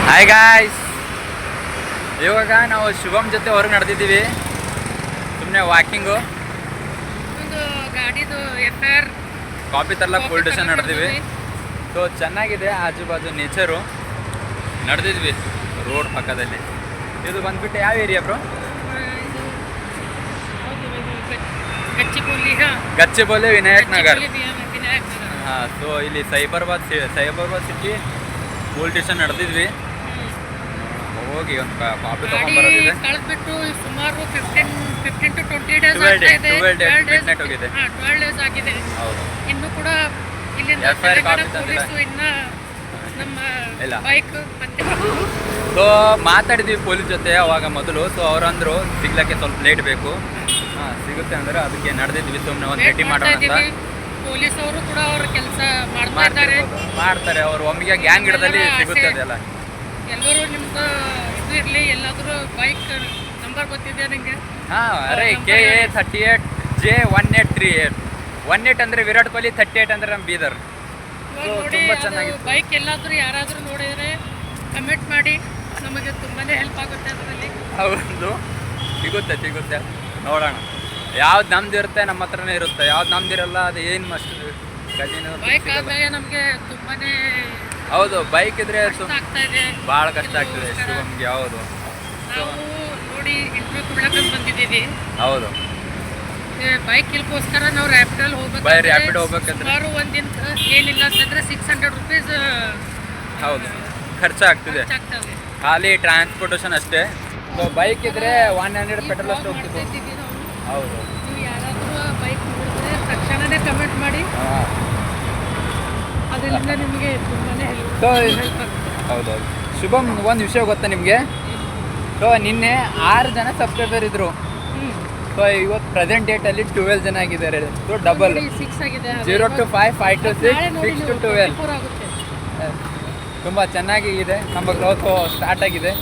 Hi guys, ಇವಾಗ ನಾವು ಶುಭಮ್ ಜೊತೆ ಹೊರಗೆ ನಡೆದಿದ್ದೀವಿ. ಸುಮ್ಮನೆ ವಾಕಿಂಗು, ಒಂದು ಗಾಡಿದು ಎಫ್ಐಆರ್ ಕಾಫಿ ತರ್ಲಕ್ಕೆ ಪೊಲೀಸ್ ಸ್ಟೇಷನ್ ನಡೆದಿವಿ. ಸೊ ಚೆನ್ನಾಗಿದೆ, ಆಜು ಬಾಜು ನೇಚರು. ನಡೆದಿದ್ವಿ ರೋಡ್ ಪಕ್ಕದಲ್ಲಿ. ಇದು ಬಂದ್ಬಿಟ್ಟು ಯಾವ ಏರಿಯಾ ಬ್ರೋ? ಗಚ್ಚಿಬೋಲಿ ವಿನಾಯಕ್ ನಗರ್. ಹಾಂ, ಸೊ ಇಲ್ಲಿ ಸೈಬರಾಬಾದ್ ಸಿಟಿ ಪೊಲೀಸ್ ಸ್ಟೇಷನ್ ನಡೆದಿದ್ವಿ. ಹೋಗಿ ಒಂದು ಕಾಫಿ ತಗೊಂಡ್ಬರೋದಿದೆ. ಕಳೆದ್ಬಿಟ್ಟು ಸುಮಾರು 15 to 20 ಡೇಸ್ ಆಗ್ತಾ ಇದೆ. 12 ಹೋಗಿದೆ. 12 ಡೇಸ್ ಆಗಿದೆ. ಹೌದು. ಇನ್ನು ಕೂಡ ಇಲ್ಲಿಂದ FIR ಕಾಪಿ ತಂದಿಲ್ಲ. ಪೊಲೀಸರು ಇನ್ನ ನಮ್ಮ ಇಲ್ಲ. ಬೈಕ್ ಮತ್ತೆ ಸೊ ಮಾತಾಡಿದ್ವಿ ಪೊಲೀಸ್ ಜೊತೆ ಅವಾಗ ಮೊದಲು. ಸೊ ಅವರಂದ್ರು ಸಿಗ್ಲಕ್ಕೆ ಸ್ವಲ್ಪ ಲೇಟ್ ಬೇಕು. ಹಾಂ, ಸಿಗುತ್ತೆ ಅಂದ್ರೆ ಅದಕ್ಕೆ ನಡೆದಿದ್ವಿ. ಸುಮ್ಮನೆ ಒಂದು ಭೇಟಿ ಮಾಡೋಣ ಅಂತ. ಪೊಲೀಸವರು ಕೂಡ ಅವ್ರ ಕೆಲಸ ಮಾಡ್ತಾರೆ. ಅವ್ರು ಒಮ್ಮೆಗೆ ಗ್ಯಾಂಗ್ ಗಿಡದಲ್ಲಿ ಸಿಗುತ್ತೆ ಅದೆಲ್ಲ. ಎಲ್ಲರೂ ನಿಮ್ದು ಇದು ಇರಲಿ, ಎಲ್ಲಾದರೂ ಬೈಕ್ ನಂಬರ್ ಗೊತ್ತಿದೆಯಾ ನಿಮಗೆ? ಹಾಂ, ಅರೆ KA 38J1838. 18 ಅಂದರೆ ವಿರಾಟ್ ಕೊಹ್ಲಿ, 38 ಅಂದರೆ ನಮ್ಮ ಬೀದರ್. ನೋಡಿ, ಬೈಕ್ ಎಲ್ಲಾದರೂ ಯಾರಾದರೂ ನೋಡಿದರೆ ಕಮೆಂಟ್ ಮಾಡಿ, ನಮಗೆ ತುಂಬಾ ಹೆಲ್ಪ್ ಆಗುತ್ತೆ ಅದರಲ್ಲಿ. ಹೌದು, ಸಿಗುತ್ತೆ ನೋಡೋಣ. ಯಾವ್ದು ನಮ್ದು ಇರುತ್ತೆ ನಮ್ಮ ಹತ್ರನೇ ಇರುತ್ತೆ, ಯಾವ್ದು ನಮ್ದಿರಲ್ಲ ಅದು ಏನು ಮಸ್ಟ್ ಬೈಕ್ ಆದ್ಮೇಲೆ ನಮಗೆ ತುಂಬಾ ಹೌದು. ಬೈಕ್ ಇದ್ರೆ ಆಗ್ತಾ ಇದೆ, ಭಾಳ ಕಷ್ಟ ಆಗ್ತದೆ ಶಿವಮ್ಗೆ. ಯಾವುದು ನಾವು ನೋಡಿ ಇಂಟರ್ವ್ಯೂ ಕೊಡ್ಲಕ್ಕೆ ಬಂದಿದ್ದೀವಿ. ಹೌದು, ಬೈಕ್ ಇಲ್ಕೋಸ್ಕರ ನಾವು ರ್ಯಾಪಿಡಲ್ಲಿ ಹೋಗ್ಬೇಕಂದ್ರೆ ಸುಮಾರು ಒಂದಿನ ಏನಿಲ್ಲ ಅಂತಂದ್ರೆ 600 ರೂಪೀಸ್ ಹೌದು ಖರ್ಚಾಗ್ತದೆ. ಖಾಲಿ ಟ್ರಾನ್ಸ್ಪೋರ್ಟೇಷನ್ ಅಷ್ಟೇ. ಸೊ ಬೈಕ್ ಇದ್ರೆ 100 ಪೆಟ್ರೋಲ್ ಅಷ್ಟು ಹೋಗ್ತಿತ್ತು. ಹೌದು, ನೀವು ಯಾರಾದರೂ ಬೈಕ್ ನೋಡಿದ್ರೆ ತಕ್ಷಣನೇ ಕಮೆಂಟ್ ಮಾಡಿ, ಅದರಿಂದ ನಿಮಗೆ ತುಂಬಾ ಸೊ ಹೌದೌದು. ಶುಭಮ್, ಒಂದು ವಿಷಯ ಗೊತ್ತಾ ನಿಮಗೆ? ಸೊ ನಿನ್ನೆ 6 ಜನ ಸಬ್ಸ್ಕ್ರೈಬರ್ ಇದ್ರು. ಸೊ ಇವತ್ತು ಪ್ರೆಸೆಂಟ್ ಡೇಟಲ್ಲಿ 12 ಜನ ಆಗಿದ್ದಾರೆ. ಸೊ ಡಬಲ್ 6 ಆಗಿದೆ. 0 to 5, 5 to 6, 6 to 12 ಆಗುತ್ತೆ. ತುಂಬ ಚೆನ್ನಾಗಿದೆ. ನಮ್ಮ ಗ್ರೋತ್ ಸ್ಟಾರ್ಟ್ ಆಗಿದೆ.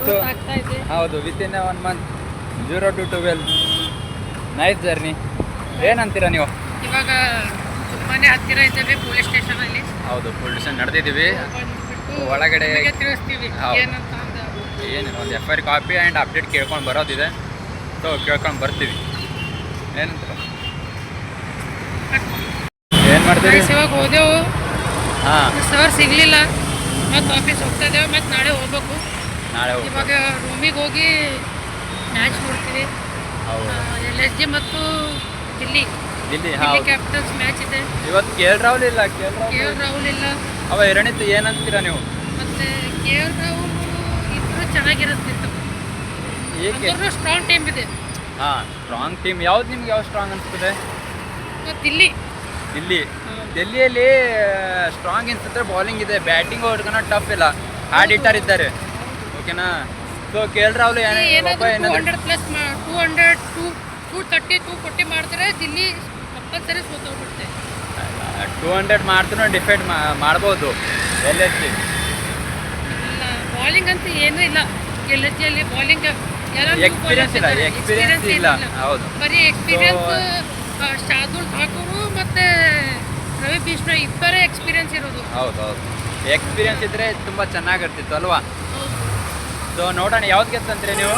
ಸೊ ಆಗ್ತಾ ಇದೆ. ಹೌದು, within 1 month 0 to 12. Nice journey. ಏನಂತೀರಾ ನೀವು? ಇವಾಗ ತುಂಬಾ ಹತ್ತಿರ ಇದ್ದೇವೆ ಪೊಲೀಸ್ ಸ್ಟೇಷನಲ್ಲಿ. ಹೌದು, ಪೊಲೀಸ್ ಸ್ಟೇಷನ್ ನಡೆದಿದ್ದೀವಿ. ಒಳಗಡೆ ಒಳಗಡೆ ತಿಳಿಸ್ತೀವಿ ಏನಂತ. ಏನಿಲ್ಲ, ಒಂದು FIR ಕಾಪಿ ಆ್ಯಂಡ್ ಅಪ್ಡೇಟ್ ಕೇಳ್ಕೊಂಡು ಬರೋದಿದೆ. ಸೊ ಕೇಳ್ಕೊಂಡು ಬರ್ತೀವಿ. ಏನಂತ ಏನು ಮಾಡ್ತೀವಿ? ಇವಾಗ ಹೋದೆವು, ಹಾಂ, ಸರ್ ಸಿಗಲಿಲ್ಲ. ಮತ್ತು ಆಫೀಸ್ ಹೋಗ್ತಾ ಇದ್ದೇವೆ, ಮತ್ತು ನಾಳೆ ಹೋಗ್ಬೇಕು. ನಾಳೆ ಇವಾಗ ರೂಮಿಗೆ ಹೋಗಿ ಮ್ಯಾಚ್ ನೋಡ್ತೀವಿ. ಹೌದು, LSG ಮತ್ತು ದಿಲ್ಲಿ ಹೌದು. ಕ್ಯಾಪಿಟಲ್ಸ್ ಮ್ಯಾಚ್ ಇದೆ. ಇವತ್ತು KL ರಾಹುಲ್ ಇಲ್ಲ. KL ರಾಹುಲ್ ಇಲ್ಲ. ಅವ ಎರಡನೇದು ಏನಂತೀರಾ ನೀವು? ಮತ್ತೆ KL ರಾಹುಲ್ ಇದ್ರೂ ಚೆನ್ನಾಗಿರುತ್ತಿತ್ತು. ಏಕೆ? ಸ್ಟ್ರಾಂಗ್ ಟೀಮ್ ಇದೆ. ಹಾಂ, ಸ್ಟ್ರಾಂಗ್ ಟೀಮ್. ಯಾವ್ದು ನಿಮ್ಗೆ ಯಾವ ಸ್ಟ್ರಾಂಗ್ ಅನಿಸ್ತದೆ? ದಿಲ್ಲಿ. ಡೆಲ್ಲಿಯಲ್ಲಿ ಸ್ಟ್ರಾಂಗ್ ಅನ್ಸುತ್ತೆ. ಬೌಲಿಂಗ್ ಇದೆ, ಬ್ಯಾಟಿಂಗ್ ಅವ್ರಿಗನ ಟಫ್ ಇಲ್ಲ. ಹಾರ್ಡ್ ಹಿಟ್ಟರ್ ಇದ್ದಾರೆ. ಓಕೆನಾ? ಸೊ KL ರಾಹುಲ್ 200 ಪ್ಲಸ್ 200, 230, 240 ಮಾಡಿದ್ರೆ ದಿಲ್ಲಿ ಕಂಪಲ್ಸರಿ ಸೋತೋಗ್ಬಿಡುತ್ತೆ. 200 ಮಾಡ್ತೀನೋ ಡಿಫೆಂಡ್ ಮಾಡ್ಬೋದು. LSG ಇಲ್ಲ, ಬಾಲಿಂಗ್ ಅಂತೂ ಏನೂ ಇಲ್ಲ. LSGಯಲ್ಲಿ ಬಾಲಿಂಗ್ ಎಕ್ಸ್ಪೀರಿಯನ್ಸ್ ಇಲ್ಲ. ಹೌದು, ಬರೀ ಎಕ್ಸ್ಪೀರಿಯನ್ಸ್ ಶಾರ್ದೂಲ್ ಠಾಕೂರು ಮತ್ತೆ ರವಿ ಬಿಷ್ಣೋಯ್ ಇಬ್ಬರೇ ಎಕ್ಸ್ಪೀರಿಯನ್ಸ್ ಇರೋದು. ಹೌದು. ಎಕ್ಸ್ಪೀರಿಯನ್ಸ್ ಇದ್ರೆ ತುಂಬ ಚೆನ್ನಾಗಿರ್ತಿತ್ತು ಅಲ್ವಾ? ಸೊ ನೋಡೋಣ, ಯಾವ್ದು ಗೆತ್ತಂತೀರಿ ನೀವು?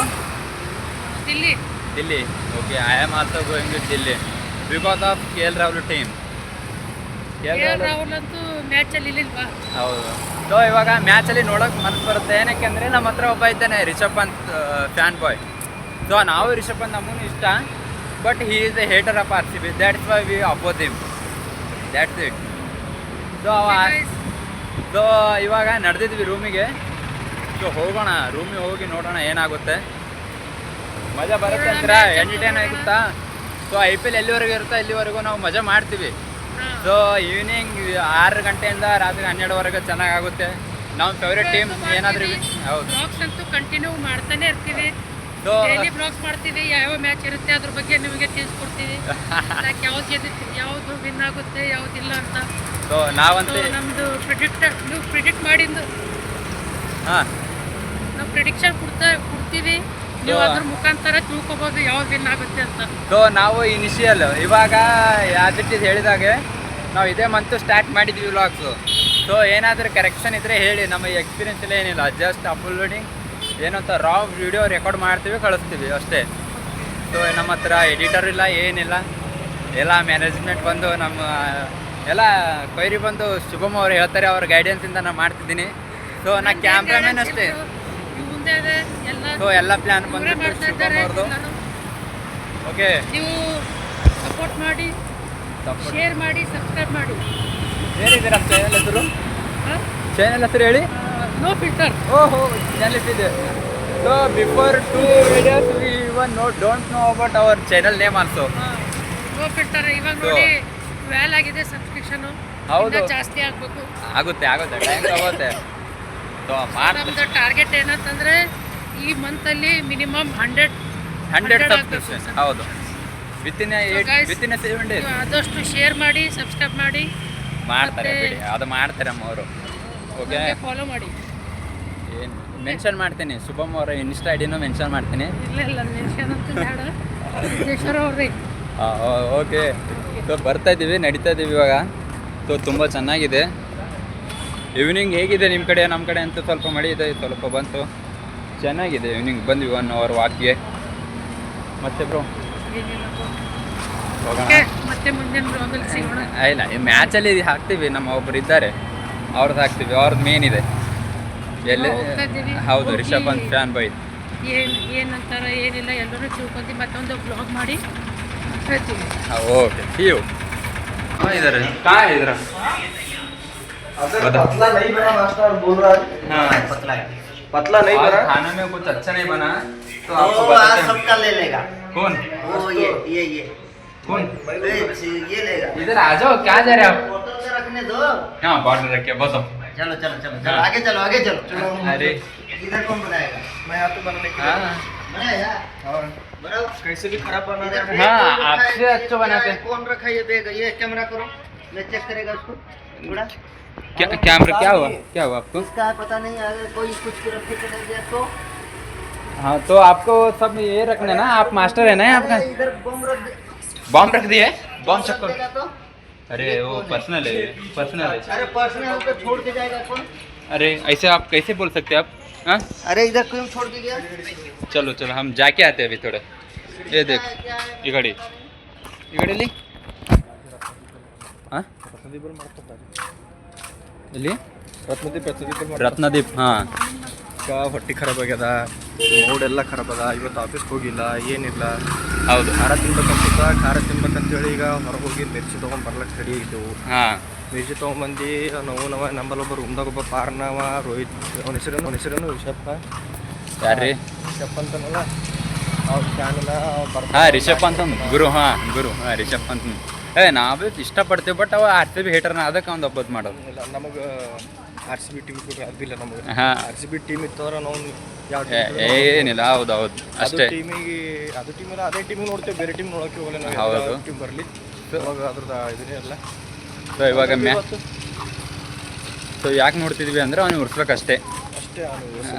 Delhi. Okay, I am also going with Delhi because of KL Rahul team. KL Rahul ಅಂತೂ ಮ್ಯಾಚಲ್ಲಿ ಇಲ್ಲಿಲ್ವಾ? ಹೌದು. ಸೊ ಇವಾಗ ಮ್ಯಾಚಲ್ಲಿ ನೋಡೋಕೆ ಮನಸ್ಸು ಬರುತ್ತೆ. ಏನಕ್ಕೆ ಅಂದರೆ ನಮ್ಮ ಹತ್ರ ಒಬ್ಬ ಇದ್ದಾನೆ, Rishabh Pant fan boy. So ನಾವು ರಿಷಬ್ ಪಂತ್ ನಮಗೂ ಇಷ್ಟ, but he is a hater of RCB. That's why we oppose him. That's it. So ಇವಾಗ ನಡೆದಿದ್ವಿ ರೂಮಿಗೆ. ಸೊ ಹೋಗೋಣ, ರೂಮಿಗೆ ಹೋಗಿ ನೋಡೋಣ ಏನಾಗುತ್ತೆ. ಮಜಾ ಬರುತ್ತೆ ಅಂತೀರಾ? ಎಂಟರ್ಟೈನ್ ಆಗುತ್ತಾ? ಸೊ IPL ಎಲ್ಲಿವರೆಗೂ ಇರುತ್ತೋ ಇಲ್ಲಿವರೆಗೂ ನಾವು ಮಜಾ ಮಾಡ್ತೀವಿ. ಸೊ ಈವ್ನಿಂಗ್ 6 ಗಂಟೆಯಿಂದ ರಾತ್ರಿ 12ವರೆಗೆ ಚೆನ್ನಾಗಾಗುತ್ತೆ. ನಮ್ಮ ಫೇವ್ರೇಟ್ ಟೀಮ್ ಏನಾದರೂ. ಹೌದು, ಬ್ಲಾಗ್ಸ್ ಅಂತೂ ಕಂಟಿನ್ಯೂ ಮಾಡ್ತಾನೆ ಇರ್ತೀವಿ. ಸೊ ಡೈಲಿ ಬ್ಲಾಗ್ಸ್ ಮಾಡ್ತೀವಿ. ಯಾವ ಮ್ಯಾಚ್ ಇರುತ್ತೆ ಅದ್ರ ಬಗ್ಗೆ ನಿಮಗೆ ತಿಳಿಸ್ಕೊಡ್ತೀವಿ. ಯಾವುದು ವಿನ್ ಆಗುತ್ತೆ ಯಾವುದಿಲ್ಲ ಅಂತ. ಸೊ ನಾವಂತೂ ನಮ್ಮದು ನೀವು ಪ್ರಿಡಿಕ್ಟ್ ಮಾಡಿದ್ದು ಹಾಂ, ನಾವು ಪ್ರಿಡಿಕ್ಷನ್ ಕೊಡ್ತೀವಿ. ನೀವು ಅದ್ರ ಮುಖಾಂತರ ತಿಳ್ಕೊಬೋದು ಯಾವ್ದು ವಿನ್ ಆಗುತ್ತೆ ಅಂತ. ಸೊ ನಾವು ಇನಿಷಿಯಲ್ ಇವಾಗ ಯಾವ್ದಿಟ್ಟಿದ್ದು ಹೇಳಿದಾಗೆ ನಾವು ಇದೇ ಮಂತು ಸ್ಟಾರ್ಟ್ ಮಾಡಿದ್ವಿ ವ್ಲಾಗ್ಸು. ಸೊ ಏನಾದರೂ ಕರೆಕ್ಷನ್ ಇದ್ದರೆ ಹೇಳಿ, ನಮ್ಮ ಎಕ್ಸ್ಪೀರಿಯನ್ಸ್ ಎಲ್ಲ ಏನಿಲ್ಲ, ಜಸ್ಟ್ ಅಪ್ಲೋಡಿಂಗ್ ಏನಂತ ರಾ ವಿಡಿಯೋ ರೆಕಾರ್ಡ್ ಮಾಡ್ತೀವಿ ಕಳಿಸ್ತೀವಿ ಅಷ್ಟೇ. ಸೊ ನಮ್ಮ ಹತ್ರ ಎಡಿಟರ್ ಇಲ್ಲ, ಏನಿಲ್ಲ, ಎಲ್ಲ ಮ್ಯಾನೇಜ್ಮೆಂಟ್ ಬಂದು ನಮ್ಮ ಎಲ್ಲ ಕೊಯ್ರಿ ಬಂದು ಶುಭಮ್ ಅವ್ರು ಹೇಳ್ತಾರೆ, ಅವ್ರ ಗೈಡೆನ್ಸಿಂದ ನಾನು ಮಾಡ್ತಿದ್ದೀನಿ. ಸೊ ನಾ ಕ್ಯಾಮ್ರಾಮನ್ ಅಷ್ಟೇ. ಸೊ ಎಲ್ಲ ಪ್ಲ್ಯಾನ್ ಬಂದು ಶುಭಮ್ ಅವ್ರದ್ದು. ಓಕೆ, ನೀವು ಸಪೋರ್ಟ್ ಮಾಡಿ, ಶೇರ್ ಮಾಡಿ, ಸಬ್ಸ್ಕ್ರೈಬ್ ಮಾಡಿ. ಏನಿದ್ದೀರಾ ಚಾನಲ್ ಹೆಸರು? ಚಾನಲ್ ಹೆಸರು ಹೇಳಿ. No filter. ಓಹೋ, ಚಾನಲ್ ಇದೆ. So before 2 videos we even don't know about our channel name also. No filter. ಇವಾಗ ನೋಡಿ ವ್ಯಾಲ್ ಆಗಿದೆ ಸಬ್ಸ್ಕ್ರಿಪ್ಷನ್. ಹೌದು, ಜಾಸ್ತಿ ಆಗಬೇಕು. ಆಗುತ್ತೆ ಟೈಮ್ ತಗೋತ್ತೆ. ಸೊ ನಮ್ದು ಟಾರ್ಗೆಟ್ ಏನಂತಂದ್ರೆ ಈ ಮಂತಲ್ಲಿ ಮಿನಿಮಮ್ 100 ಸಬ್ಸ್ಕ್ರಿಪ್ಷನ್. ಹೌದು, ವಿತಿನ್ 7 days. ಆದಷ್ಟು ಶೇರ್ ಮಾಡಿ, ಸಬ್ಸ್ಕ್ರೈಬ್ ಮಾಡಿ. ಮಾಡ್ತಾರೆ ಬಿಡಿ, ಅದು ಮಾಡ್ತಾರೆ ಅಮ್ಮವರು. ಓಕೆ, ಫಾಲೋ ಮಾಡಿ. ಏನು ಮೆನ್ಷನ್ ಮಾಡ್ತೀನಿ, ಶುಭಮ್ ಅವರ ಇನ್ಸ್ಟಾ ಐಡಿನೂ ಮೆನ್ಷನ್ ಮಾಡ್ತೀನಿ. ಇಲ್ಲ ಮೆನ್ಷನ್ ಅಂತ ಬೇಡ. ಸಿದ್ದೇಶ್ವರ ಅವ್ರಿ. ಓಕೆ, ಸೊ ಬರ್ತಾ ಇದ್ದೀವಿ, ನಡೀತಾ ಇದ್ದೀವಿ ಇವಾಗ. ಸೊ ತುಂಬ ಚೆನ್ನಾಗಿದೆ. ಈವ್ನಿಂಗ್ ಹೇಗಿದೆ ನಿಮ್ಮ ಕಡೆ? ನಮ್ಮ ಕಡೆ ಅಂತೂ ಸ್ವಲ್ಪ ಮಳೆ ಇದೆ, ಸ್ವಲ್ಪ ಬಂತು, ಚೆನ್ನಾಗಿದೆ. ಈವ್ನಿಂಗ್ ಬಂದ್ವಿ 1 hour ವಾಕ್ಗೆ. ಮತ್ತೆ ಬ್ರೋ ಹೋಗೋಣ. ಮತ್ತೆ ಮುಂದಿನ ಬ್ಲಾಗಲ್ಲಿ ಸಿಗೋಣ. ಇಲ್ಲ, ಈ ಮ್ಯಾಚಲ್ಲಿ ಹಾಕ್ತೀವಿ, ನಮ್ಮ ಒಬ್ರು ಇದ್ದಾರೆ, ಅವ್ರದ್ದು ಹಾಕ್ತೀವಿ, ಅವ್ರದ್ದು ಮೇನ್ ಇದೆ. ಎಲ್ಲಿ? ಹೌದು, ರಿಷಬ್ ಪಂತ್ ಫ್ಯಾನ್ ಬಾಯ್. ಏನಂತಾರ ಏನಿಲ್ಲ ಎಲ್ಲರೂ ತಿಳ್ಕೊಂತೀವಿ. ಮತ್ತೊಂದು ಬ್ಲಾಗ್ ಮಾಡಿ ಹೇಳ್ತೀವಿ. ओके ठीक हो इधर कहाँ है इधर पतला नहीं बना मास्टर बोल रहा है। हाँ पतला है, पतला नहीं बना। खाना में कुछ अच्छा नहीं बना तो वो आपको आज बताते हैं। सबका ले लेगा। कौन? वो ये कौन? ये लेगा। इधर आ जाओ, क्या जा रहे हो आप? बोतल से रखने दो। हाँ बॉटल रख के बताओ। चलो चलो चलो चलो हाँ। आगे चलो आगे चलो। अरे इधर कौन बनाएगा? मैं यहाँ पे बनाने के लिए हाँ बनाया। और बनाओ, कैसे भी खराब बना रहा है। हाँ, आपसे अच्छा बनाते हैं। कौन रखा ये बैग? ये कैमरा करो, मैं चेक करेगा उसको पूरा। क्या कैमरा क्या हुआ आपको? इसका है पता नहीं, अगर कोई कुछ भी रखे चला गया तो। हाँ तो आपको सब ये रखना ना, आप मास्टर है ना आपका? इधर बम रख दे। बॉम्ब रख दिए? बॉम्ब चक्कर? देगा तो? अरे वो पर्सनल है, पर्सनल है। अरे पर्सनल तो छोड़ के जाएगा कौन? अरे ऐसे आप कैसे बोल सकते हैं आप? हाँ अरे इधर क्यों छोड़ के गया? चलो चलो हम जाके आते हैं अभी थोड़े। ये देख ಈ ಕಡೆಯಲ್ಲಿ ಹಾಂ ಇಲ್ಲಿ ರತ್ನದೀಪ್. ಹಾಂ, ಹೊಟ್ಟೆ ಖರಾಬ್ ಆಗ್ಯದ, ಮೂಡ್ ಎಲ್ಲ ಖರಾಬ್ ಅದ. ಇವತ್ತು ಆಫೀಸ್ಗೆ ಹೋಗಿಲ್ಲ, ಏನಿಲ್ಲ. ಹೌದು. ಖಾರ ತಿನ್ಬೇಕಂತ ಖಾರ ತಿನ್ಬೇಕಂತೇಳಿ ಈಗ ಹೊರಗೆ ಹೋಗಿ ಮಿರ್ಚಿ ತೊಗೊಂಡು ಬರ್ಲಕ್ಕೆ ರೆಡಿ ಆಗಿದ್ದೆವು. ಹಾಂ, ಮಿರ್ಚಿ ತೊಗೊಂಬಂದು ನಾವು ನಂಬಲ್ಲೊಬ್ಬ ರೂಮ್ದಾಗ ಒಬ್ಬ ಪಾರ್ನವ ರೋಹಿತ್, ಅವನ ಹೆಸರೇನು ರಿಷಬ್. ಯಾರ್ರಿ? ರಿಷಬ್ ಅಂತನಲ್ಲ, ಅವ್ರ ಫ್ಯಾನಲ್ಲ ಹಾಂ ರಿಷಬ್ ಪಂತ್ ಗುರು. ಹಾಂ ರಿಷಬ್ ಪಂತ್. ನಾವೇ ಇಷ್ಟಪಡ್ತೀವಿ, ಬಟ್ ಅವ RCB ಹೇಟರ್ನ, ಅದಕ್ಕೆ ಒಂದು ಒಬ್ಬದು ಮಾಡೋದು. ಇಲ್ಲ, ನಮಗೆ RCB ಟೀಮ್ ಅದಿಲ್ಲ. ನಮಗೆ ಹಾಂ RCB ಟೀಮ್ ಇತ್ತಂದ್ರೆ ನಾವು ಯಾವ ಏನಿಲ್ಲ. ಹೌದು ಅಷ್ಟೇ. ಟೀಮಿಗೆ ಅದು ಟೀಮಿಲ್ಲ, ಅದೇ ಟೀಮಿಗೆ ನೋಡ್ತೇವೆ, ಬೇರೆ ಟೀಮ್ ನೋಡೋಕೆ ಹೋಗಲ್ಲ ನಾವು. ಹೌದು. ಟೀಮ್ ಬರಲಿ ಅವಾಗ ಅದ್ರದ್ದು ಇದನ್ನೇ ಅಲ್ಲ. ಸೊ ಇವಾಗ ಸೊ ಯಾಕೆ ನೋಡ್ತಿದ್ವಿ ಅಂದರೆ ಅವ್ನಿಗೆ ಉರ್ಸ್ಬೇಕಷ್ಟೇ. ಅಷ್ಟೇ.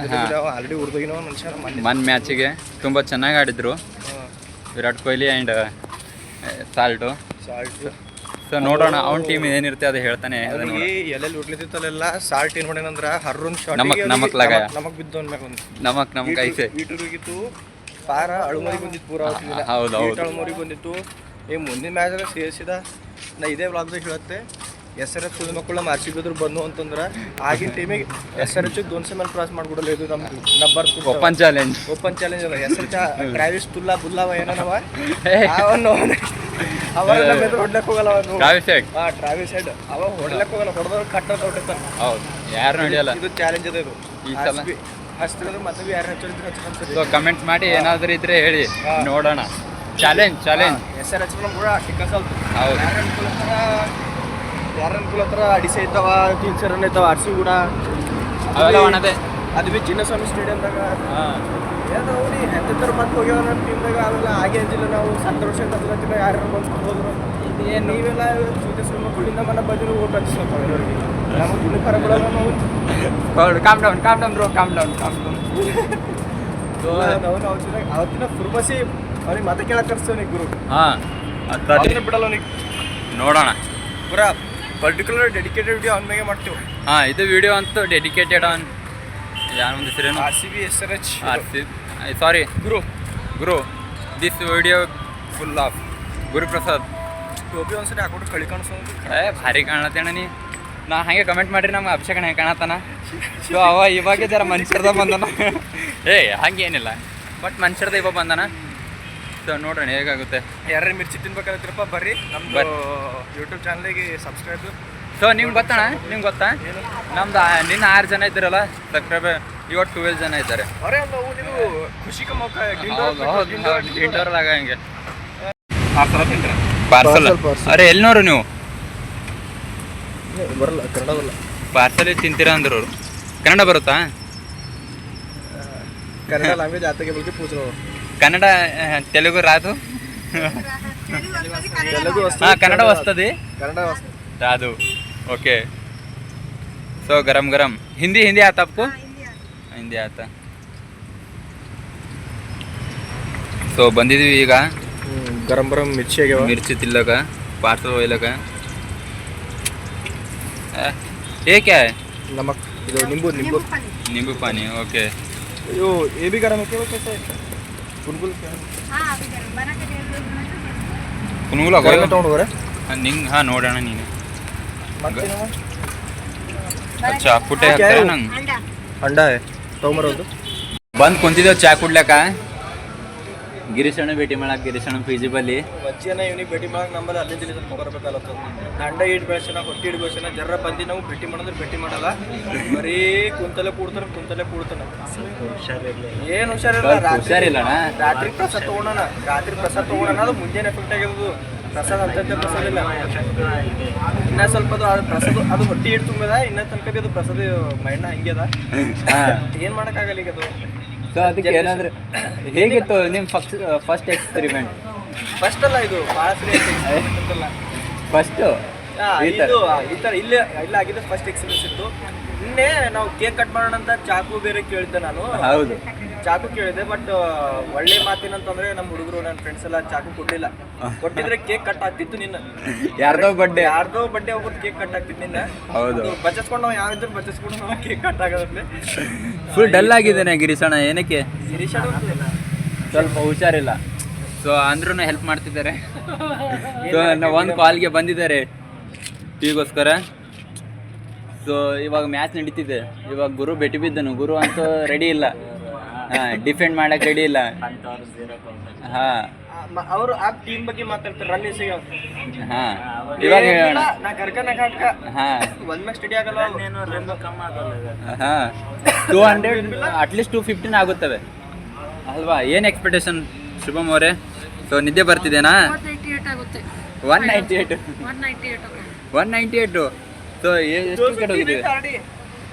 ಆಲ್ರೆಡಿ ಉರ್ದೋಗಿನ ಮನುಷ್ಯ ಮನ್ ಮ್ಯಾಚಿಗೆ ತುಂಬ ಚೆನ್ನಾಗಿ ಆಡಿದ್ರು Virat Kohli and salt. So ನೋಡೋಣ ಅವ್ನ ಟೀಮ್ ಏನಿರುತ್ತೆ ಅದು ಹೇಳ್ತಾನೆ. ಅವನಿಗೆ ಎಲ್ಲೆಲ್ಲಿ ಉರ್ಲಿತ್ತಿತ್ತಲ್ಲ ಸಾಲ್ಟ್ ಏನು ಮಾಡ್ಯಾನಂದ್ರೆ ಹರ್ರೊಂದು ಶಾಟ್ ನಮಕ್ ಲಗಾಯ. ನಮಗ್ ಬಿದ್ದವನ್ ಮ್ಯಾಗ ಒಂದು ನಮಕ್ ಐಸೆ ಈಟೂರಿಗಿತ್ತು, ಪಾರ ಅಳುಮರಿ ಬಂದಿತ್ತು ಪೂರ. ಹೌದು ಅಳುಮರಿ ಬಂದಿತ್ತು. ಮುಂದಿನ ಮ್ಯಾಚ್ ಸೇರಿಸಿದ ನಾ ಇದೇ ವ್ಲಾಗ್ದಾಗ ಹೇಳುತ್ತೆ. SRH ಸುಳ್ಳು ಮಕ್ಕಳು RCB ಬಂದು ಅಂತಂದ್ರೆ ಆಗಿನ ಟೀಮಿಗೆ SRH 200 ಮೇಲೆ ಕ್ರಾಸ್ ಮಾಡ್ಬಿಡಲ್ಲ. ಇದು ನಮ್ಮ ಬರ್ತು ಓಪನ್ ಚಾಲೆಂಜ್ ಅಲ್ಲ. SRH ಟ್ರಾವಿಸ್ ತುಲ್ಲಾ ಬುಲ್ಲಾವ ಏನವ ಅವನು ಅವಾಗ ನಮ್ಮ ಎದುರು ಹೊಡ್ಲಕ್ಕೆ ಹೋಗಲ್ಲ. ಅವನು ಟ್ರಾವಿಸ್ ಹೆಡ್ ಅವ ಹೊಡ್ಲಕ್ಕೆ ಹೋಗಲ್ಲ, ಹೊಡೆದವ್ರು ಕಟ್ಟ ಹೊಟ್ಟಿರ್ತಾನೆ. ಹೌದು, ಯಾರು ನಡೆಯಲ್ಲ. ಇದು ಚಾಲೆಂಜ್ ಅದ. ಇದು ಈ ಸಲ ಹಚ್ತಿರೋದು ಮತ್ತೆ ಯಾರು ಹಚ್ಚೋದು. ಸೊ ಕಮೆಂಟ್ ಮಾಡಿ, ಏನಾದರೂ ಇದ್ರೆ ಹೇಳಿ, ನೋಡೋಣ. ಚಾಲೆಂಜ್ SRH ಕೂಡ ಟಿಕ್ಕಸಲ್ತು. ಹೌದು, ಯಾರ ಅನುಕೂಲ ಹತ್ರ ಅಡಿಸೆ ಐತವ, 300 ರನ್ ಐತವ. RCB ಕೂಡ ಅವೆಲ್ಲ ಒಣದೆ. ಅದು ಬಿ ಚಿನ್ನಸ್ವಾಮಿ ಸ್ಟೇಡಿಯಮ್ದಾಗ ಹಾಂ ಏನೋ ಅವ್ರಿ ಹೆಂತರ ಮತ್ತೆ ಹೋಗ್ಯಾವ ನಮ್ಮ ಟೀಮ್ದಾಗ. ಆಮೇಲೆ ಹಾಗೆ ಅಂಜಿಲ್ಲ ನಾವು. 7 ವರ್ಷ ಹತ್ತಿರ ಯಾರು ಬಂದು ಹೋದ್ರು. ನೀವೆಲ್ಲ ಸುಮ್ಮನೆ ಮಕ್ಕಳಿಂದ ಮನೆ ಬದಿನ ಓಟ್ ಹಚ್ಚಿಸ್ಬೇಕು ಎಲ್ಲರಿಗೆ. ನಮಗೆ ಇನ್ನೂ ಖರಾಬ್ ಬಿಡಲ್ಲ ನಾವು. Calm down bro, calm down. ಅವತ್ತಿನ ಫುರ್ಬಸಿ ಅವ್ನಿಗೆ ಮತ್ತೆ ಕೇಳಕ್ಕೆ ಕರ್ಸ್ತೇವೆ ಗುರು. ಹಾಂ ಬಿಡಲ್ಲ ಅವನಿಗೆ. ನೋಡೋಣ. ಪೂರಾ ಪರ್ಟಿಕ್ಯುಲರ್ ಡೆಡಿಕೇಟೆಡ್ ವಿಡಿಯೋ ಅವ್ನ ಮ್ಯಾಗೆ ಮಾಡ್ತೀವಿ. ಹಾಂ ಇದು ವಿಡಿಯೋ ಅಂತೂ ಡೆಡಿಕೇಟೆಡ್ ಆನ್ ಯಾರು ಒಂದು ಹೆಸರೇನು RCB SRH sorry Guru Guru this video full of Guruprasad ಟೋಪಿ ಒಂದ್ಸರಿ ಹಾಕೊಂಡು ಕಳಿ ಕಾಣಿಸೋದು ಭಾರಿ ಕಾಣತ್ತೇಣ ನೀ ನಾ ಹಾಗೆ ಕಮೆಂಟ್ ಮಾಡಿರಿ ನಮ್ಗೆ ಅಭಿಷೇಕಣ ಹೆಂಗೆ ಕಾಣತ್ತಾನ ಸೊ ಅವ ಇವಾಗ ಜರ ಮನುಷ್ಯರ್ದ ಬಂದನ ಹಂಗೇನಿಲ್ಲ ಬಟ್ ಮನುಷ್ಯರ್ದ ಇವಾಗ ಬಂದನ ಸೊ ನೋಡ್ರಿ ಹೇಗಾಗುತ್ತೆ ಯಾರು ಮಿರ್ಚಿ ತಿನ್ಬೇಕಾಗತ್ತಿರಪ್ಪ ಬರ್ರಿ ನಮ್ದು ಯೂಟ್ಯೂಬ್ ಚಾನಲಿಗೆ ಸಬ್ಸ್ಕ್ರೈಬ್. ಸೊ ನಿಮ್ಗೆ ಗೊತ್ತಣ್ಣ ನಿಮ್ಗೆ ಗೊತ್ತಾ ನಮ್ದು ನಿನ್ನ 6 ಜನ ಇದ್ದೀರಲ್ಲ ಸಬ್ಸ್ಕ್ರೈಬರ್ ಇವತ್ತು 12 ಜನ ಇದ್ದಾರೆ. ಅವರೇ ನಾವು ನೀವು ಖುಷಿ ಕಮ್ಮಕ್ಕ ಇಂಟರ್ದಾಗ ಹಂಗೆ ಪಾರ್ಸಲ್ ಪಾರ್ಸಲ್. ಅರೆ ಎಲ್ಲಿನೋರು ನೀವು ಬರಲ್ಲ ಕನ್ನಡ ಬರಲ್ಲ. ಪಾರ್ಸಲ್ ತಿಂತೀರಾ ಅಂದ್ರು ಅವರು. ಕನ್ನಡ ಬರುತ್ತಾ? ಕನ್ನಡ ಲ್ಯಾಂಗ್ವೇಜ್ ಆತಗೆ ಬಗ್ಗೆ ಪೂಜೆ ಕನ್ನಡ ತೆಲುಗು ರಾದು ತೆಲುಗು ಹಾಂ ಕನ್ನಡ ವಸ್ತದಿ कन्नड़ राधु ओके. सो गरम गरम हिंदी हिंदी आता आपको? हिंदी आता. ಸೊ ಬಂದಿದ್ದೀವಿ ಈಗ ಗರಂ ಗರಂ ಮಿರ್ಚಿ ಆಗ್ಯಾವ. ಮಿರ್ಚಿ ತಿಲ್ಲಕ ಪಾರ್ಸಲ್ ಒಯ್ಲಕ. ये क्या है? नमक ಇದು नींबू नींबू नींबू पानी ओके. यो ये भी गरम है क्या कैसे बुलबुल क्या हां अभी गरम बना के दे दो. ಕುನುಗುಲ ಹೊರಗೆ ತಗೊಂಡು ಹೋಗ್ರೆ ನಿಂಗೆ ಹಾಂ ನೋಡೋಣ ನೀನು. ಮತ್ತೆ ಅಚ್ಚಾ ಪುಟ್ಟೆ ಹಾಕ್ತಾರೆ ನಂಗೆ अंडा ಅಂಡ ತಗೊಂಬರೋದು ಬಂದು ಕುಂತಿದ್ದೇವೆ ಚಾ ಕುಡ್ಲಕ್ಕ. ಗಿರೀಶಣ್ಣ ಭೇಟಿ ಮಾಡಕ್ಕೆ ಗಿರೀಶಣ್ಣ ಪಿ ಜಿ ಬಲ್ಲಿ ವಜ್ಜನ ಇವನಿಗೆ ಭೇಟಿ ಮಾಡಕ್ಕೆ ನಮ್ಮಲ್ಲಿ ಅಲ್ಲೇ ತಿಳಿ ಬರಬೇಕಲ್ಲ. ಅಂಡ ಇಟ್ಟು ಬೆಳೆಸೋಣ ಹೊಟ್ಟೆ ಇಟ್ಟು ಬೆಳೆಸೋಣ ಜರ್ರ ಬಂದು ನಾವು ಭೇಟಿ ಮಾಡಿದ್ರೆ ಭೇಟಿ ಮಾಡಲ್ಲ. ಬರೀ ಕುಂತಲ್ಲೇ ಕೂಡ್ತಾನೆ ಏನು ಹುಷಾರಿಲ್ಲ. ಹುಷಾರಿಲ್ಲಣ್ಣ. ರಾತ್ರಿ ಪ್ರಸಾದ ತಗೊಳ್ಳೋಣ ಅದು ಮುಂಜಾನೆ ಎಫೆಕ್ಟ್ ಆಗಿರೋದು. ಪ್ರಸಾದ ಅಂತ ಪ್ರಸಾದ ಇಲ್ಲ ಇನ್ನ ಸ್ವಲ್ಪ ಅದು ಹೊಟ್ಟೆ ಇಟ್ಟು ತುಂಬಿದ ಇನ್ನ ತನಕ ಅದು ಪ್ರಸಾದ ಮೈಂಡ ಹಂಗೆ ಅದ. ಏನು ಮಾಡೋಕ್ಕಾಗಲ್ಲ ಈಗ ಅದು. ಸೊ ಅದಕ್ಕೆ ಏನಾದ್ರೆ ಹೇಗಿತ್ತು ನಿಮ್ಮ ಫಸ್ಟ್ ಎಕ್ಸ್ಪೆರಿಮೆಂಟ್? ಫಸ್ಟ್ ಅಲ್ಲ ಇದು ಭಾಳ ಸರಿ ಅಂತಲ್ಲ. ಫಸ್ಟು ಇದು ಈ ಥರ ಇಲ್ಲೇ ಆಗಿದ್ದು ಫಸ್ಟ್ ಎಕ್ಸ್ಪೀರಿಯನ್ಸ್ ಇತ್ತು. ನಿನ್ನೆ ನಾವು ಕೇಕ್ ಕಟ್ ಮಾಡೋಣ ಅಂತ ಚಾಕು ಬೇರೆ ಕೇಳಿದ್ದೆ ನಾನು. ಹೌದು ಚಾಕು ಕೇಳಿದೆ ಬಟ್ ಒಳ್ಳೆ ಮಾತೇನಂತಂದ್ರೆ ನಮ್ಮ ಹುಡುಗರು ನನ್ನ ಫ್ರೆಂಡ್ಸ್ ಎಲ್ಲ ಚಾಕು ಕೊಡ್ಲಿಲ್ಲ. ಕೊಟ್ಟಿದ್ರೆ ಕೇಕ್ ಕಟ್ ಆಗ್ತಿತ್ತು. ನಿನ್ನ ಯಾರ್ದೋ ಬಡ್ಡೆ ಹೋಗ್ಬಿಟ್ಟು ಕೇಕ್ ಕಟ್ ಆಗ್ತಿತ್ತು ನಿನ್ನ. ಹೌದು ಬಚ್ಚಿಸ್ಕೊಂಡು ನಾವು ಯಾವಿದ್ರು ಬಚ್ಚಿಸ್ಕೊಂಡು ನಾವು ಕೇಕ್ ಕಟ್ ಆಗೋದ್ರಲ್ಲಿ ಫುಲ್ ಡಲ್ ಆಗಿದ್ದೇನೆ ಗಿರೀಶಣ್ಣ. ಏನಕ್ಕೆ? ಸಿರೀಶ್ ಸ್ವಲ್ಪ ಹುಷಾರಿಲ್ಲ. ಸೊ ಅಂದ್ರೂ ಹೆಲ್ಪ್ ಮಾಡ್ತಿದ್ದಾರೆ. ಸೊ ಒಂದು ಕಾಲ್ಗೆ ಬಂದಿದ್ದಾರೆ ಟೀಗೋಸ್ಕರ. ಸೊ ಇವಾಗ ಮ್ಯಾಚ್ ನಡೀತಿದೆ. ಇವಾಗ ಗುರು ಭೇಟಿ ಬಿದ್ದನು. ಗುರು ಅಂತೂ ರೆಡಿ ಇಲ್ಲ. ಹಾಂ ಡಿಫೆಂಡ್ ಮಾಡಕ್ಕೆ ರೆಡಿ ಇಲ್ಲ. ಹಾಂ ಅವರು ಆ ಟೀಮ್ ಬಗ್ಗೆ ಮಾತಾಡ್ತಾರೆ. ರನ್ ಎಸಿಗೆ ಹಾಂ ಇವಾಗ ಹೇಳೋಣ. ನಾ ಕರ್ಕನಾಕ ಹಾಂ ಒಂದ್ ಮ್ಯಾಚ್ ಸ್ಟಡಿ ಆಗಲ್ಲ. ಹಾಂ 200 ಅಟ್ಲೀಸ್ಟ್ 215 ಆಗುತ್ತವೆ ಅಲ್ವಾ? ಏನು ಎಕ್ಸ್ಪೆಕ್ಟೇಷನ್ ಶುಭಮ್ ಅವರೇ? ಸೊ ನಿದ್ದೆ ಬರ್ತಿದ್ದೇನಾ? 198 ಆಗುತ್ತೆ. 198 198 ಸೊ ಎಷ್ಟು ವಿಕೆಟ್ ಹೋಗಿದ್ದೀವಿ?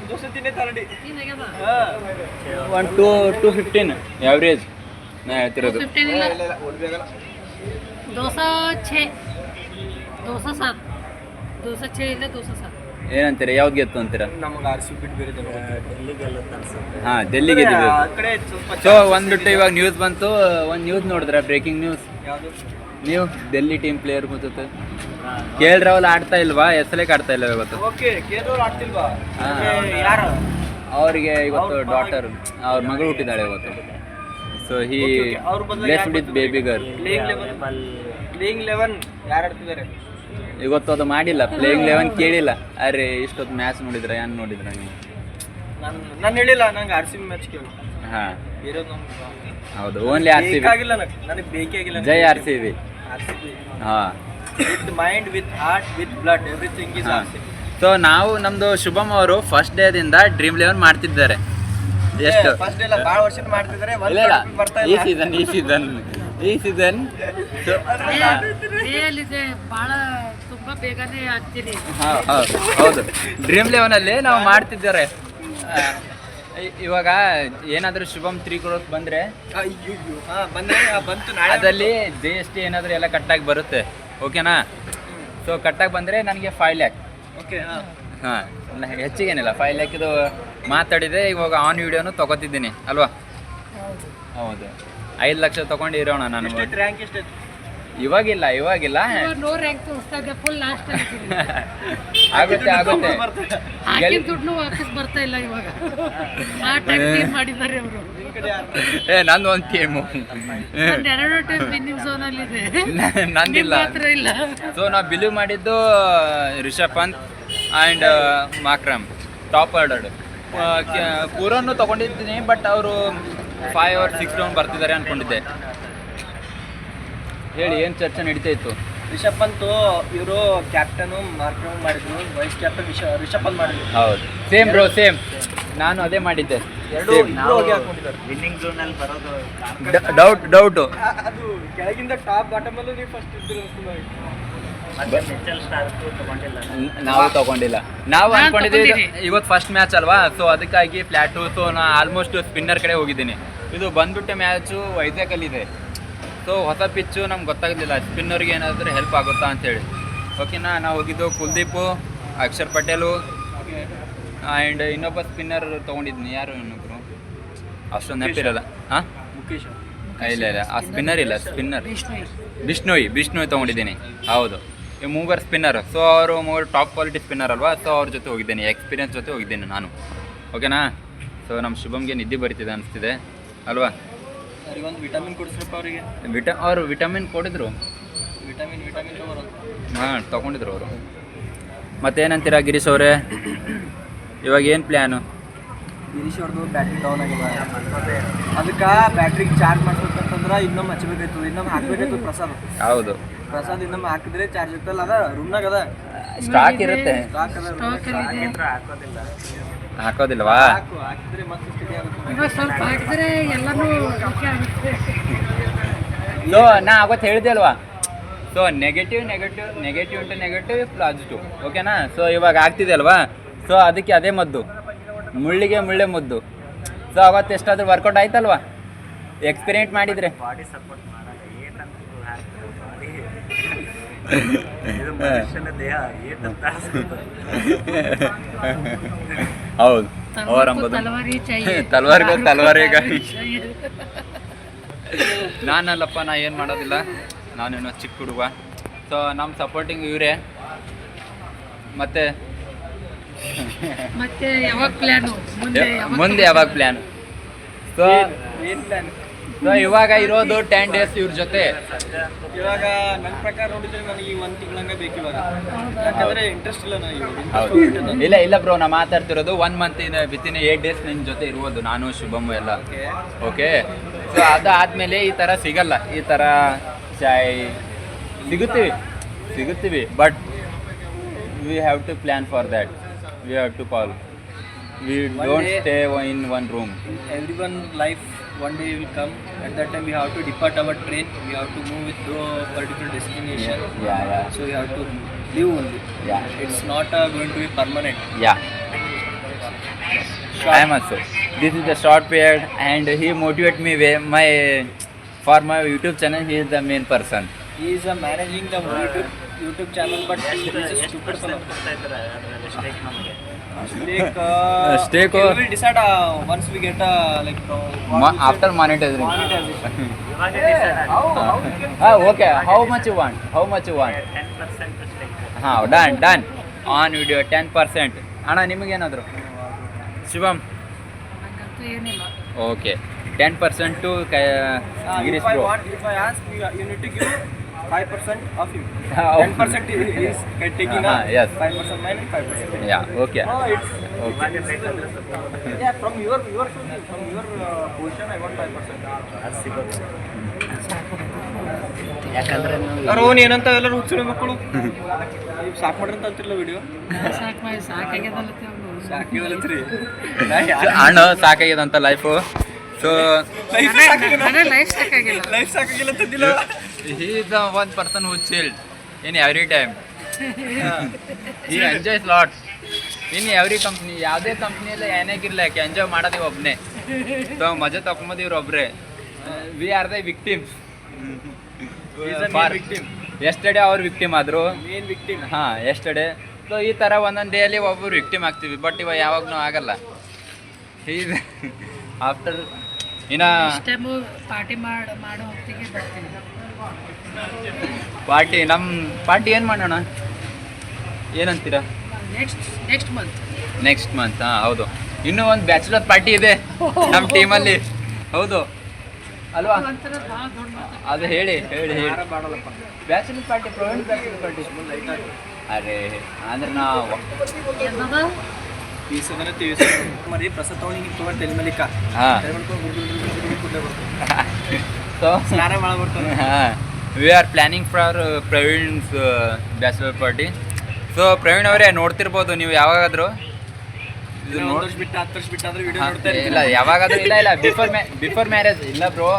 215 ಎವರೇಜ್ ನಾ ಹೇಳ್ತಿರೋದು. 215 ಇಲ್ಲ 206 207 206 ಇಲ್ಲ 207. ಏನಂತೀರಾ? ಯಾವ್ದು ಗೆತ್ತು ಅಂತೀರಾ? ನಮಗೆ RCB ಬಿಟ್ಟು ಬೇರೆ ಹಾಂ ಡೆಲ್ಲಿ ಗೆದ್ದಿದ್ದು. ಆ ಕಡೆ ಸ್ವಲ್ಪ ಸೊ ಒಂದ್ಬಿಟ್ಟು ಇವಾಗ ನ್ಯೂಸ್ ಬಂತು. ಒಂದು ನ್ಯೂಸ್ ನೋಡಿದ್ರೆ ಬ್ರೇಕಿಂಗ್ ನ್ಯೂಸ್. ಯಾವುದು ನೀವು ಡೆಲ್ಲಿ ಟೀಮ್ ಪ್ಲೇಯರ್ ಗೊತ್ತೆ KL ರಾಹುಲ್ ಆಡ್ತಾ ಇಲ್ವಾ? ಎಸ್ಎಲ್ಗೆ ಆಡ್ತಾ ಇಲ್ಲ ಇವತ್ತು. ಓಕೆ ಕೇರಳ ಆಡ್ತಿಲ್ವಾ? ಹಾ. ಯಾರು ಅವರಿಗೆ ಇವತ್ತು ಡಾಟರ್ ಅವ್ರ ಮಗಳು ಹುಟ್ಟಿದ್ದಾಳೆ ಇವತ್ತು. ಸೊ ಹಿ ಅವ್ರ ಬದಲು blessed with baby girl. Playing 11 ಯಾರು ಆಡ್ತಿದ್ದಾರೆ ಇವತ್ತು ಅದು ಮಾಡಿಲ್ಲ. ಪ್ಲೇಯಿಂಗ್ 11 ಕೇಳಿಲ್ಲ. ಅರೆ ಇಷ್ಟೊತ್ತು ಮ್ಯಾಚ್ ನೋಡಿದ್ರ ಏನು ನೋಡಿದ್ರ ನೀವು? ನಾನು ಹೇಳಿಲ್ಲ ನಂಗೆ RCB ಮ್ಯಾಚ್ ಕೇಳಿ. ಹಾಂ ಬೇರೆ ನಮ್ಗೆ ಹೌದು ಓನ್ಲಿ RCB. ಬೇಕಾಗಿಲ್ಲ ನನಗೆ ಬೇಕೇ ಆಗಿಲ್ಲ. ಜೈ RCB. ಹಾಂ with mind with heart with blood everything is ಹಾಂ. RCB. ಸೊ ನಾವು ನಮ್ಮದು ಶುಭಮ್ ಅವರು ಫಸ್ಟ್ ಡೇದಿಂದ ಡ್ರೀಮ್ 11 ಮಾಡ್ತಿದ್ದಾರೆ. ಎಷ್ಟು ಫಸ್ಟ್ ಎಲ್ಲ ಭಾಳ ವರ್ಷ ಮಾಡ್ತಿದ್ದಾರೆ. ಇಲ್ಲ ಇಲ್ಲ ಬರ್ತಾ ಈ ಇಲ್ಲ ಸೀಸನ್ ರಿಯಲಿದೆ ಭಾಳ ತುಂಬಾ ಬೇಗನೆ ಆಗ್ತೀರಿ. ಹೌದು ಡ್ರೀಮ್ 11 ನಾವು ಮಾಡ್ತಿದ್ದಾರೆ. ಇವಾಗ ಏನಾದರೂ ಶುಭಮ್ 3 crores ಬಂದರೆ ಬಂತು ನಾಳೆ ಅದರಲ್ಲಿ GST ಏನಾದರೂ ಎಲ್ಲ ಕಟ್ಟಾಗಿ ಬರುತ್ತೆ. ಓಕೆನಾ? ಸೊ ಕಟ್ಟಾಗಿ ಬಂದರೆ ನನಗೆ 5 lakh. ಓಕೆ ಹಾಂ ಹೆಚ್ಚಿಗೇನಿಲ್ಲ 5 lakh ಇದು ಮಾತಾಡಿದೆ. ಇವಾಗ ಆನ್ ವಿಡಿಯೋನು ತೊಗೋತಿದ್ದೀನಿ ಅಲ್ವಾ? ಹೌದು 5 ಲಕ್ಷ ತೊಗೊಂಡು ಇರೋಣ ನಾನು. ರ್ಯಾಂಕ್ ಎಷ್ಟೈತೆ? ಇವಾಗಿಲ್ಲ ನೋ ರ್ಯಾಂಕ್ ತೋರಿಸ್ತಾ ಇದೆ, ಫುಲ್ ಲಾಸ್ಟ್ ಆಗುತ್ತೆ ಹಾಕಿದ ದುಡ್ಡು ವಾಪಸ್ ಬರ್ತಾ ಇಲ್ಲ ಇವಾಗ. ಆ ಟೈಮ್ ಮಾಡಿದ್ದಾರೆ ಅವರು. ನಂದು ಒಂದು ಟೀಮು ಎರಡು ಟೈಮ್ ವಿನ್ನಿಂಗ್ ಝೋನ್ ಅಲ್ಲಿ ಇದೆ, ನಂದಿಲ್ಲ. ಮಾತ್ರ ಇಲ್ಲ. ಸೊ ನಾವು ಬಿಲೀವ್ ಮಾಡಿದ್ದು Rishabh Pant and Markram top ordered. ಪೂರನ್ನು ತೊಗೊಂಡಿದ್ದೀನಿ, ಬಟ್ ಅವರು 5 or 6 ರೌಂಡ್ ಬರ್ತಿದ್ದಾರೆ ಅಂದ್ಕೊಂಡಿದ್ದೆ. ಹೇಳಿ, ಏನು ಚರ್ಚೆ ನಡೀತಾ ಇತ್ತು? ರಿಷಬ್ ಪಂತ್ ಇವರು ಕ್ಯಾಪ್ಟನು ಮಾರ್ಕ್ರಮ್ ಮಾಡಿದ್ರು, ವೈಸ್ ಕ್ಯಾಪ್ಟನ್ ರಿಷಬ್ ಪಂತ್ ಮಾಡಿದ್ರು. ಹೌದು, ಸೇಮ್ ಬ್ರೋ, ಸೇಮ್. ನಾನು ಅದೇ ಮಾಡಿದ್ದೆ. ವಿನ್ನಿಂಗ್ ಝೋನ್ ಅಲ್ಲಿ ಬರೋದು ಡೌಟು ಅದು ಕೆಳಗಿಂದ ಟಾಪ್ ಬಾಟಮ್ ಅಲ್ಲೂ ನೀವು ಫಸ್ಟ್ ಇದ್ದೀರಿ. ಮತ್ತೆ ಮಿಚೆಲ್ ಸ್ಟಾರ್ಕ್ ತಗೊಂಡಿಲ್ಲ. ನಾವು ತಗೊಂಡಿಲ್ಲ. ನಾವು ನಾನ್ ಅನ್ಕೊಂಡಿದ್ದೀವಿ ತಗೊಂಡಿದ್ದೀನಿ. ಇವತ್ತು ಫಸ್ಟ್ ಮ್ಯಾಚ್ ಅಲ್ವಾ, ಸೊ ಅದಕ್ಕಾಗಿ ಫ್ಲ್ಯಾಟು. ಸೊ ನಾ ಆಲ್ಮೋಸ್ಟ್ ಸ್ಪಿನ್ನರ್ ಕಡೆ ಹೋಗಿದ್ದೀನಿ. ಇದು ಬಂದ್ಬಿಟ್ಟೆ ಮ್ಯಾಚು ವೈಜಾಗಲ್ಲಿದೆ. ಸೊ ಹೊಸ ಪಿಚ್ಚು ನಮ್ಗೆ ಗೊತ್ತಾಗಲಿಲ್ಲ ಸ್ಪಿನ್ನರ್ಗೆ ಏನಾದರೂ ಹೆಲ್ಪ್ ಆಗುತ್ತಾ ಅಂತೇಳಿ. ಓಕೆನಾ, ನಾವು ಹೋಗಿದ್ದು ಕುಲ್ದೀಪು, ಅಕ್ಷರ್ ಪಟೇಲು ಆ್ಯಂಡ್ ಇನ್ನೊಬ್ಬ ಸ್ಪಿನ್ನರ್ ತೊಗೊಂಡಿದ್ದೀನಿ. ಯಾರು ಇನ್ನೊಬ್ಬರು ಅಷ್ಟೊಂದು ನೆನಪಿರಲ್ಲ. ಹಾಂ, ಮುಖೇಶ್ ಇಲ್ಲ ಆ ಸ್ಪಿನ್ನರ್ ಇಲ್ಲ, ಸ್ಪಿನ್ನರ್ ಬಿಷ್ಣೋಯ್ ತೊಗೊಂಡಿದ್ದೀನಿ. ಹೌದು, ಈ ಮೂವರ್ ಸ್ಪಿನ್ನರ್. ಸೊ ಅವರು ಮೂವರು ಟಾಪ್ ಕ್ವಾಲಿಟಿ ಸ್ಪಿನ್ನರ್ ಅಲ್ವಾ, ಸೊ ಅವ್ರ ಜೊತೆ ಹೋಗಿದ್ದೀನಿ, ಎಕ್ಸ್ಪೀರಿಯನ್ಸ್ ಜೊತೆ ಹೋಗಿದ್ದೀನಿ ನಾನು. ಓಕೆನಾ. ಸೊ ನಮ್ಮ ಶುಭಮ್ಗೆ ನಿದ್ದೆ ಬರೀತಿದೆ ಅನಿಸ್ತಿದೆ ಅಲ್ವಾ? ಒಂದು ವಿಟಮಿನ್ ಕೊಡಿಸ್ರಪ್ಪ ಅವರಿಗೆ. ಅವರು ವಿಟಮಿನ್ ಕೊಡಿದ್ರು. ವಿಟಮಿನ್ ತಗೋರು. ಹಾಂ, ತೊಗೊಂಡಿದ್ರು ಅವರು. ಮತ್ತೇನಂತೀರಾ ಗಿರೀಶ್ ಅವರೇ, ಇವಾಗ ಏನು ಪ್ಲ್ಯಾನು? ಗಿರೀಶ್ ಅವ್ರದ್ದು ಬ್ಯಾಟ್ರಿ ಡೌನ್ ಆಗಿದೆ, ಅದಕ್ಕೆ ಬ್ಯಾಟ್ರಿಗೆ ಚಾರ್ಜ್ ಮಾಡ್ಬೇಕಂತಂದ್ರೆ ಇನ್ನೊಮ್ಮೆ ಹಚ್ಚಬೇಕಾಯ್ತು, ಇನ್ನೊಮ್ಮೆ ಹಾಕ್ಬೇಕಾಯ್ತು. ಹೌದು, ಪ್ರಸಾದ್ ಇನ್ನೊಮ್ಮೆ ಹಾಕಿದ್ರೆ ಚಾರ್ಜ್ ಇರ್ತಲ್ಲ, ಅದ ರೂಮ್ನಾಗ ಅದ ಸ್ಟಾಕ್ ಇರುತ್ತೆ. ಸ್ಟಾಕ್ ಅದ, ಹಾಕೋದಿಲ್ವಾ? ಹಾಕಿದ್ರೆ ಮತ್ತೆ ಸ್ಟಡಿ ಆಗುತ್ತೆ. ಇವಾಗ ಸ್ವಲ್ಪ ಹಾಕಿದ್ರೆ ಎಲ್ಲನೂ ಮುಖ್ಯ ಆಗುತ್ತೆ. ಸೊ ನಾ ಅವತ್ತು ಹೇಳಿದೆ ಅಲ್ವಾ, so negative into negative positive. ಓಕೆನಾ. ಸೊ ಇವಾಗ ಆಗ್ತಿದೆ ಅಲ್ವಾ, ಸೊ ಅದಕ್ಕೆ ಅದೇ ಮದ್ದು, ಮುಳ್ಳಿಗೆ ಮುಳ್ಳೆ ಮುದ್ದು. ಸೊ ಅವತ್ತು ಎಷ್ಟಾದ್ರೂ ವರ್ಕೌಟ್ ಆಯ್ತಲ್ವಾ ಎಕ್ಸ್ಪೆರಿಮೆಂಟ್ ಮಾಡಿದರೆ? ಬಾಡಿ ಸಪೋರ್ಟ್ ಮಾಡಲ್ಲ, ಏನಂತ ಬಾಡಿ ಇದು ಮನುಷ್ಯನ ದೇಹ ಏನಂತ ಹೌದು, ಅವರಂಬುದು ತಲವಾರಿ ತಲವಾರಿಗ ನಾನಲ್ಲಪ್ಪ, ನಾ ಏನು ಮಾಡೋದಿಲ್ಲ, ನಾನೇನೋ ಚಿಕ್ಕ ಹುಡುಗ. ಸೊ ನಮ್ಮ ಸಪೋರ್ಟಿಂಗ್ ಇವರೇ. ಮತ್ತೆ ಯಾವಾಗ ಪ್ಲಾನು ಮುಂದೆ ಯಾವಾಗ ಪ್ಲ್ಯಾನ್? ಸೊ ಇವಾಗ ಇರೋದು 10 days ಇವ್ರ ಜೊತೆ. ಇವಾಗ ನನ್ನ ಪ್ರಕಾರ ನೋಡಿದ್ರೆ ನನಗೆ ಈ 1 ತಿಂಗಳಂಗೆ ಬೇಕು ಇವಾಗ, ಯಾಕಂದ್ರೆ ಇಂಟ್ರೆಸ್ಟ್ ಇಲ್ಲ ನನಗೆ. ಹೌದು, ಇಲ್ಲ ಬ್ರೋ, ನಾ ಮಾತಾಡ್ತಿರೋದು 1 month ವಿತಿನ್ 8 days ನಿನ್ನ ಜೊತೆ ಇರ್ಬೋದು, ನಾನು ಶುಭಮ್ ಎಲ್ಲ. ಓಕೆ. ಸೊ ಅದಾದಮೇಲೆ ಈ ಥರ ಸಿಗಲ್ಲ, ಈ ಥರ ಚಾಯ್ ಸಿಗುತ್ತೀವಿ but we have to plan for that. We have to call. We don't stay in one room. Everyone life one day will come. At that time we have to depart our train. We have to move with to a particular destination. Yeah. So we have to live only. Yeah. It's not going to be permanent. Yeah. I am also. This is the short period, and he motivate me for my YouTube channel. He is the main person. He is managing the YouTube channel, but he is a stupid fellow. Stake we will decide once we get After monetizing. Okay. How much you want? 10% stake. Done. On video 10%. ಅಣ್ಣ ನಿಮಗೇನಾದ್ರು? ಶಿವಮ್? ಹಂಗಂತೂ ಏನಿಲ್ಲ. Okay, 10% to Girish bro. If I ask, you need to give 5% of you. 10% is taking yes. 5% mine and 5%. Yeah, okay. No, it's Okay. yeah, from your position I want 5%. ಯಾಕಂದ್ರೆ ಅವ್ನು ಏನಂತ ಎಲ್ಲರೂ ಹುಚ್ಚುಳಿ ಮಕ್ಕಳು ಸಾಕು ಮಾಡ್ರಿ ಅಂತ ಅಂತಿರಲ್ಲ ವಿಡಿಯೋ. ಸಾಕಾಗ್ಯದಲ್ಲತ್ರಿ ಅಣ್ಣ ಸಾಕಾಗ್ಯದಂತ ಲೈಫು. ಸೊ ಲೈಫ್ ಸಾಕಾಗಿಲ್ಲ. ಲೈಫ್ ಸಾಕಾಗಿಲ್ಲ ತಂದಿಲ್ಲ. he is the one person who chilled in every time. he enjoys lot in every company. ಯಾವುದೇ ಕಂಪ್ನಿಯಲ್ಲಿ ಏನಾಗಿರ್ಲಿಕ್ಕೆ ಎಂಜಾಯ್ ಮಾಡೋದು ಒಬ್ಬನೇ. ಸೊ ಮಜಾ ತಗೊಂಬೋದು ಇವ್ರು ಒಬ್ಬರೇ. We are the victims. Yesterday ಅವ್ರು ವಿಕ್ಟಿಮ್ ಆದರು. Main victim. ಹಾಂ, ಎಸ್ಟರ್ಡೇ. ಸೊ ಈ ಥರ ಒಂದೊಂದು ಡೇಯಲ್ಲಿ ಒಬ್ಬರು ವಿಕ್ಟಿಮ್ ಆಗ್ತೀವಿ, ಬಟ್ ಇವಾಗ ಯಾವಾಗೂ ಆಗಲ್ಲ. ಈಸ್ ಆಫ್ಟರ್ ಇನ್ನು ಟೈಮು ಪಾರ್ಟಿ ಮಾಡೋ ಹೊತ್ತಿಗೆ ಬರ್ತೀನಿ. ಪಾರ್ಟಿ ಏನು ಮಾಡೋಣ ಏನಂತೀರಾ? Next month. ನೆಕ್ಸ್ಟ್ ಮಂತ್ ಹಾಂ ಹೌದು. ಇನ್ನೂ ಒಂದು ಬ್ಯಾಚುಲರ್ ಪಾರ್ಟಿ ಇದೆ ನಮ್ಮ ಟೀಮಲ್ಲಿ. ಹೌದು ಅಲ್ವಾ? ಒಂಥರ ಭಾಳ ದೊಡ್ಡ ಮಾತು. ಅದು ಹೇಳಿ bachelor party, Praveen bachelor party. ಅರೆ ಅಂದ್ರೆ ನಾವು ಏನದ? మరి ప్రస్తుతం తోనికి ತೋರ್ ತಲೆ ಮೇಲೆ ಇಕ್ಕ ಹಾಂ ಸೊ ಸ್ನಾನ ಮಾಡ್ಬಿಡ್ತಾರೆ. ಹಾಂ we are planning for Praveen's bachelor party. So Praveen ಅವರೇ ನೋಡ್ತಿರ್ಬೋದು ನೀವು ಯಾವಾಗಾದರೂ ಇದು ಒಂದು ವರ್ಷ ಬಿಟ್ಟು 10 ವರ್ಷ ಬಿಟ್ಟು ಆದ್ರೆ ವಿಡಿಯೋ ನೋಡ್ತಾ ಇಲ್ಲ ಯಾವಾಗಾದ್ರೂ ಇಲ್ಲ ಬಿಫೋರ್ ಮ್ಯಾರೇಜ್ ಇಲ್ಲ ಬ್ರೋ.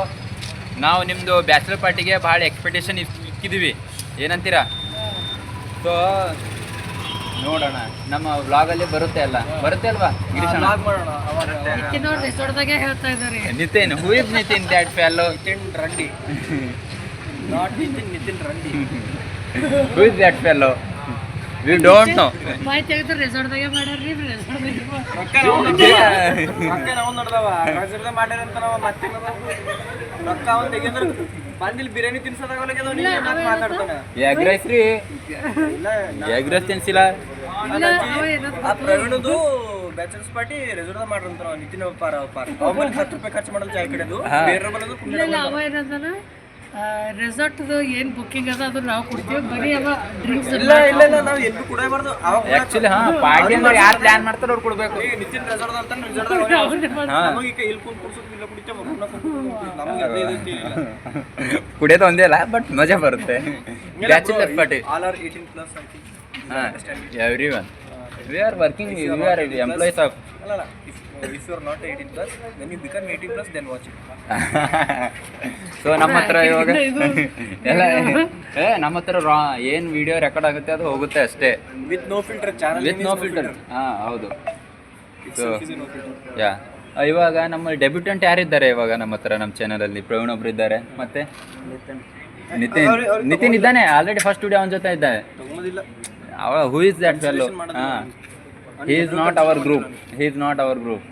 ನಾವು ನಿಮ್ಮದು ಬ್ಯಾಚುಲರ್ ಪಾರ್ಟಿಗೆ ಭಾಳ ಎಕ್ಸ್ಪೆಕ್ಟೇಷನ್ ಇಕ್ಕಿದ್ದೀವಿ, ಏನಂತೀರಾ? ಸೊ ನೋಡೋಣ, ನಮ್ಮ ವ್ಲಾಗಲ್ಲಿ ಬರುತ್ತೆ ಅಲ್ವಾ ಗಿರೀಶ್ ಅಣ್ಣ? ಮಾಡೋಣ. ನಿತಿನ್ ರೆಸಾರ್ಟ್ದಾಗೆ ಹೇಳ್ತಾ ಇದ್ದಾರೆ. Nitin, who is Nitin that fellow? Nitin ರಂಡಿ, ನಾಟ್ ನಿತಿನ್ ರಂಡಿ. Who is that fellow? We don't know. ಮಾಹಿತಿ ತೆಗೆದ್ರೆ ರೆಸಾರ್ಟ್ದಾಗೆ ಮಾಡ್ಯಾರ್ರಿ. ರೆಸಾರ್ಟ್ದಾಗೆ ರೊಕ್ಕ ನಾವು ನೋಡ್ದವ ರಜರ್ದ ಮಾಡ್ಯಾರ ಅಂತ ನಾವು ಮತ್ತೆ ರೊಕ್ಕ ಅವ್ನು ತೆಗೆದ್ರೆ ಬಂದಿಲ್ಲಿ ಬಿರಿಯಾನಿ ತಿನ್ಸೋದಾಗ ಮಾತಾಡ್ತಾನೆ. ಎಗ್ ರೈಸ್ ರೀ, ಇಲ್ಲ ಎಗ್ ರೈಸ್ ತಿನ್ಸಿಲ್ಲ. ಆ ಪ್ರವೀಣದು ಬ್ಯಾಚಲರ್ಸ್ ಪಾರ್ಟಿ ರೆಸಾರ್ಟ್ ಮಾಡ್ರಂತ ನಾವು ನಿತಿನ್ ಪಾರ ಅವ್ರು 10 ರೂಪಾಯಿ ಖರ್ಚು ಮಾಡಲು ಚಾಯ್ ಕಡೆದು ಬೇರೆ ಬಂದು ಇಲ್ಲ ಅವ ಏನಂತಾನ ರೆಸಾರ್ಟ್ದು ಏನು ಬುಕ್ಕಿಂಗ್ ಅದ ಅದು ನಾವು ಕೊಡ್ತೀವಿ, ಬರೀ ಅವ ಡ್ರಿಂಕ್ಸ್. ಇಲ್ಲ ನಾವು ಎಲ್ಲೂ ಕೊಡಬಾರ್ದು. ಆಕ್ಚುಲಿ ಪಾರ್ಟಿ ಅಂದ್ರೆ ಯಾರು ಪ್ಲಾನ್ ಮಾಡ್ತಾರೋ ಅವ್ರು ಕೊಡ್ಬೇಕು. ನಿತಿನ್ ರೆಸಾರ್ಟ್ ಅಂತ ನಮಗೆ ಈಗ ಇಲ್ಲಿ ಕುಡ್ಸೋದು ಇಲ್ಲ ಕುಡಿತೇವೆ ನಮಗೆ ಅದೇ ಕುಡಿಯೋದು ಒಂದೇ ಅಲ್ಲ, ಬಟ್ ಮಜಾ ಬರುತ್ತೆ. Bachelor party all are 18+ I think. Every one we are working, we are employees of. ಅಲ್ಲ if you are not 18+, when you become 18+, then watch it. So ನಮ್ಮ ಹತ್ರ ಇವಾಗ ಎಲ್ಲ ನಮ್ಮ ಹತ್ರ ಏನು ವಿಡಿಯೋ ರೆಕಾರ್ಡ್ ಆಗುತ್ತೆ ಅದು ಹೋಗುತ್ತೆ ಅಷ್ಟೇ, with no filter channel, with no filter. ಹಾಂ ಹೌದು. So filter. ಯಾ ಇವಾಗ ನಮ್ಮ ಡೆಬ್ಯೂಟೆಂಟ್ ಯಾರಿದ್ದಾರೆ ಇವಾಗ ನಮ್ಮ ಹತ್ರ? ನಮ್ಮ ಚಾನಲಲ್ಲಿ ಪ್ರವೀಣ್ ಒಬ್ರು ಇದ್ದಾರೆ, ಮತ್ತೆ ನಿತಿನ್ ಇದ್ದಾನೆ. ಆಲ್ರೆಡಿ ಫಸ್ಟ್ ವಿಡಿಯೋ ಅವನ ಜೊತೆ ಇದ್ದಾನೆ. ತಗೊಂಡಿಲ್ಲ ಹೂ ಇಸ್ ದ್ಯಾಟ್ ಫೆಲ್ಲೋ? ಹಾಂ, he is not our group.